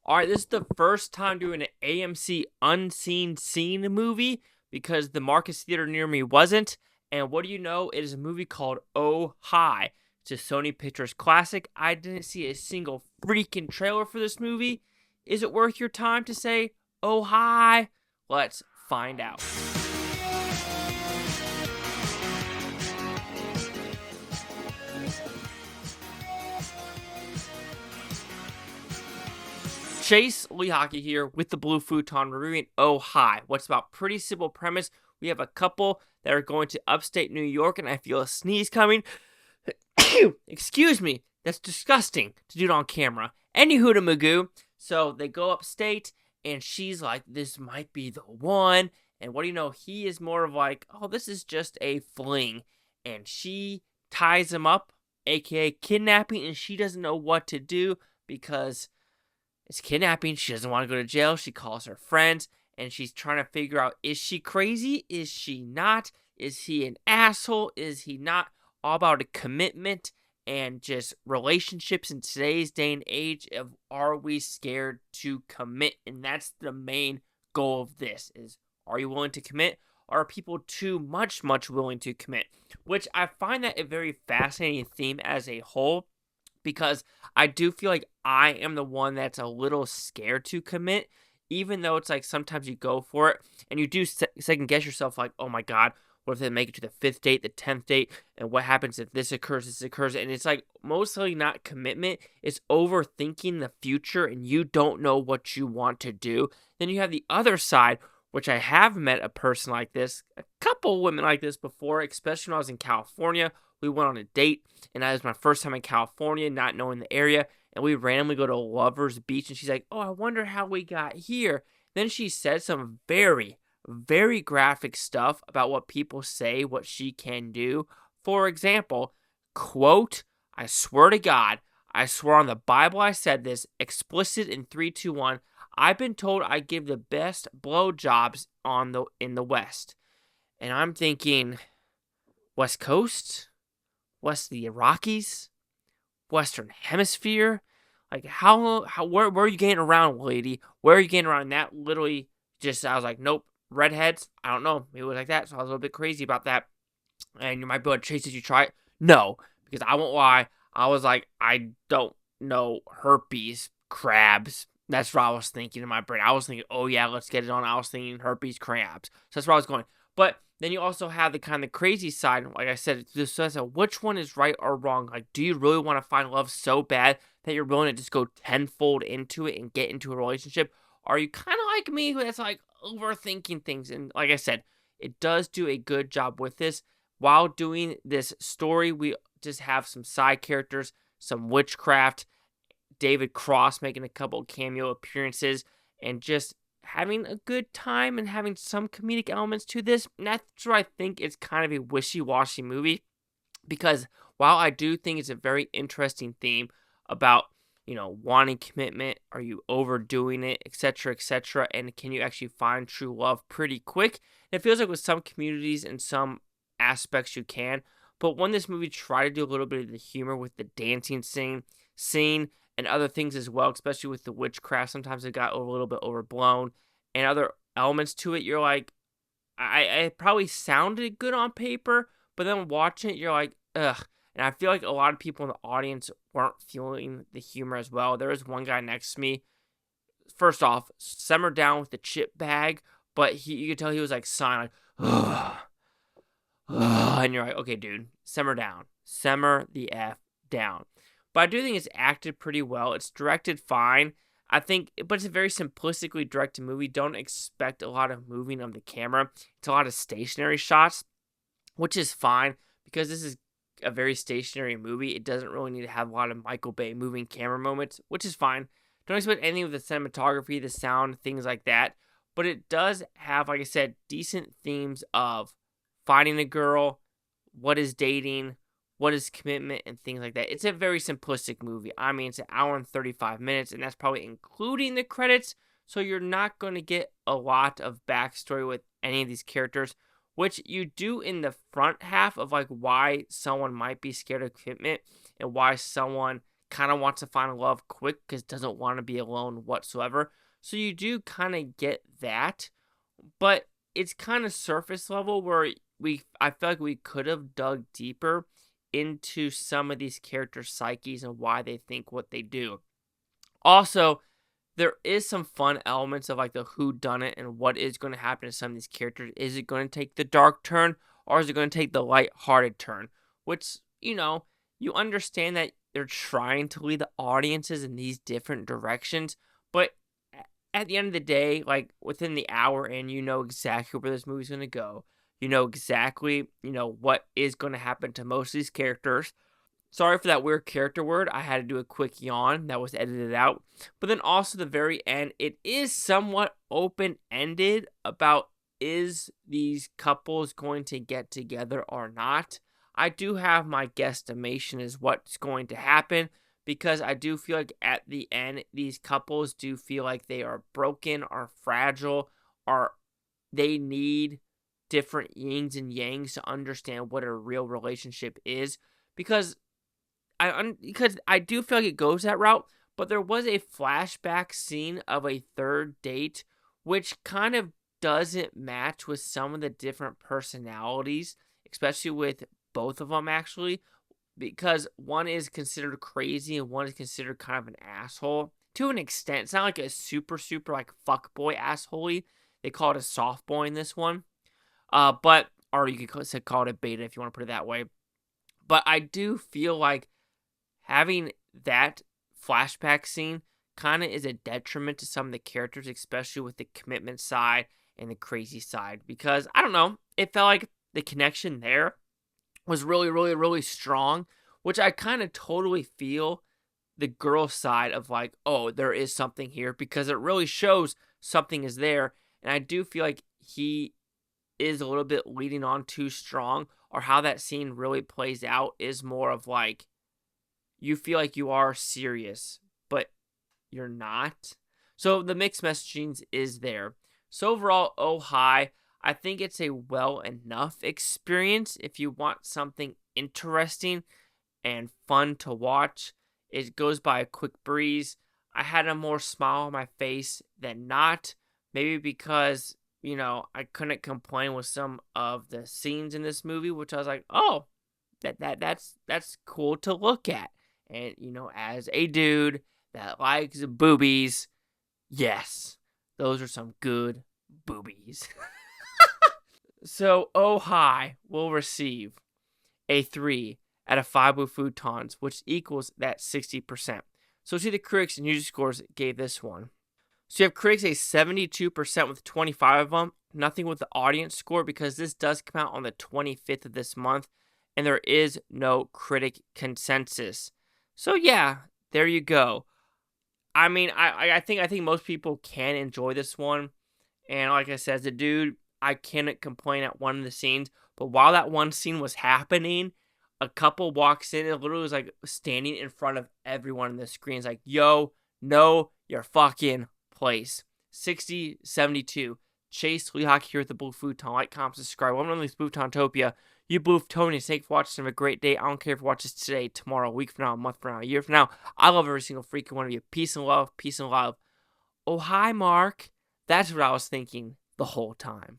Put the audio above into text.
All right, this is the first time doing an AMC Unseen Scene movie because the Marcus Theater near me wasn't. And what do you know? It is a movie called Oh Hi. It's a Sony Pictures classic. I didn't see a single freaking trailer for this movie. Is it worth your time to say Oh Hi? Let's find out. Chase Lee Hockey here with the Blue Futon reviewing Oh Hi. What's about pretty simple premise. We have a couple that are going to upstate New York, and I feel a sneeze coming. Excuse me. That's disgusting to do it on camera. Anywho to Magoo. So they go upstate, and she's like, this might be the one. And what do you know? He is more of like, oh, this is just a fling. And she ties him up, aka kidnapping, and she doesn't know what to do because it's kidnapping. She doesn't want to go to jail. She calls her friends, and she's trying to figure out, is she crazy? Is she not? Is he an asshole? Is he not? All about a commitment and just relationships in today's day and age of, are we scared to commit? And that's the main goal of this is, are you willing to commit? Or are people too much willing to commit? Which I find that a very fascinating theme as a whole, because I do feel like I am the one that's a little scared to commit, even though it's like sometimes you go for it and you do second guess yourself like, oh my God, what if they make it to the 5th date, the 10th date, and what happens if this occurs, and it's like mostly not commitment, it's overthinking the future and you don't know what you want to do. Then you have the other side, which I have met a person like this, a couple women like this before, especially when I was in California. We went on a date, and that was my first time in California, not knowing the area, and we randomly go to Lover's Beach, and she's like, oh, I wonder how we got here. Then she said some very, very graphic stuff about what people say, what she can do. For example, quote, I swear to God, I swear on the Bible I said this, explicit in 3, 2, 1, I've been told I give the best blowjobs in the West. And I'm thinking, West Coast? West of the Rockies, Western Hemisphere. Like where are you getting around, lady? Where are you getting around? And that literally just, I was like, nope, redheads. I don't know. Maybe it was like that. So I was a little bit crazy about that. And you might be able to chase, did you try it? No, because I won't lie. I was like, I don't know herpes crabs. That's what I was thinking in my brain. I was thinking, oh yeah, let's get it on. I was thinking herpes crabs. So that's where I was going. But then you also have the kind of crazy side. Like I said, which one is right or wrong? Like, do you really want to find love so bad that you're willing to just go tenfold into it and get into a relationship? Or are you kind of like me, that's like overthinking things? And like I said, it does do a good job with this. While doing this story, we just have some side characters, some witchcraft, David Cross making a couple cameo appearances, and just having a good time and having some comedic elements to this. And that's where I think it's kind of a wishy-washy movie, because while I do think it's a very interesting theme about, wanting commitment, are you overdoing it, etc., and can you actually find true love pretty quick? And it feels like with some communities and some aspects you can, but when this movie tried to do a little bit of the humor with the dancing scene and other things as well, especially with the witchcraft, sometimes it got a little bit overblown, and other elements to it, you're like, I probably sounded good on paper, but then watching it, you're like, ugh. And I feel like a lot of people in the audience weren't feeling the humor as well. There was one guy next to me, first off, simmered down with the chip bag, but you could tell he was like sighing, like, ugh, ugh, and you're like, okay, dude, simmer down. Simmer the F down. But I do think it's acted pretty well. It's directed fine. I think, but it's a very simplistically directed movie. Don't expect a lot of moving of the camera. It's a lot of stationary shots, which is fine because this is a very stationary movie. It doesn't really need to have a lot of Michael Bay moving camera moments, which is fine. Don't expect anything with the cinematography, the sound, things like that. But it does have, like I said, decent themes of finding a girl, what is dating, what is commitment, and things like that. It's a very simplistic movie. I mean, it's an hour and 35 minutes, and that's probably including the credits, so you're not going to get a lot of backstory with any of these characters, which you do in the front half of like why someone might be scared of commitment and why someone kind of wants to find love quick because doesn't want to be alone whatsoever. So you do kind of get that, but it's kind of surface level where I feel like we could have dug deeper into some of these characters' psyches and why they think what they do. Also, there is some fun elements of like the who done it and what is going to happen to some of these characters. Is it going to take the dark turn or is it going to take the light-hearted turn? Which, you understand that they're trying to lead the audiences in these different directions, but at the end of the day, like within the hour and you know exactly where this movie's going to go. You know exactly, what is going to happen to most of these characters. Sorry for that weird character word. I had to do a quick yawn that was edited out. But then also the very end, it is somewhat open-ended about is these couples going to get together or not. I do have my guesstimation is what's going to happen because I do feel like at the end, these couples do feel like they are broken, are fragile, or they need different yins and yangs to understand what a real relationship is. Because I do feel like it goes that route, but there was a flashback scene of a third date, which kind of doesn't match with some of the different personalities, especially with both of them actually, because one is considered crazy and one is considered kind of an asshole to an extent. It's not like a super like fuckboy assholey. They call it a soft boy in this one, or you could call it a beta if you want to put it that way. But I do feel like having that flashback scene kind of is a detriment to some of the characters, especially with the commitment side and the crazy side. Because, I don't know, it felt like the connection there was really strong, which I kind of totally feel the girl side of like, oh, there is something here, because it really shows something is there. And I do feel like he is a little bit leading on too strong, or how that scene really plays out is more of like, you feel like you are serious, but you're not. So the mixed messaging is there. So overall, oh hi, I think it's a well enough experience if you want something interesting and fun to watch. It goes by a quick breeze. I had a more smile on my face than not. Maybe because, I couldn't complain with some of the scenes in this movie, which I was like, oh, that's cool to look at. And, as a dude that likes boobies, yes, those are some good boobies. So, oh hi will receive a 3 out of 5 blue futons, which equals that 60%. So see the critics and user scores gave this one. So you have critics a 72% with 25 of them. Nothing with the audience score because this does come out on the 25th of this month, and there is no critic consensus. So yeah, there you go. I mean, I think most people can enjoy this one, and like I said, as a dude, I cannot complain at one of the scenes. But while that one scene was happening, a couple walks in and literally was like standing in front of everyone on the screen. It's like, yo, know your fucking place. 60-72. Chase Lee Hockey here with the Blue Futon. Like, comment, subscribe. Welcome to this Futontopia. You Blue Futonians, thank you for watching. Have a great day. I don't care if you watch this today, tomorrow, a week from now, a month from now, a year from now. I love every single freaking one of you. Peace and love. Peace and love. Oh, hi, Mark. That's what I was thinking the whole time.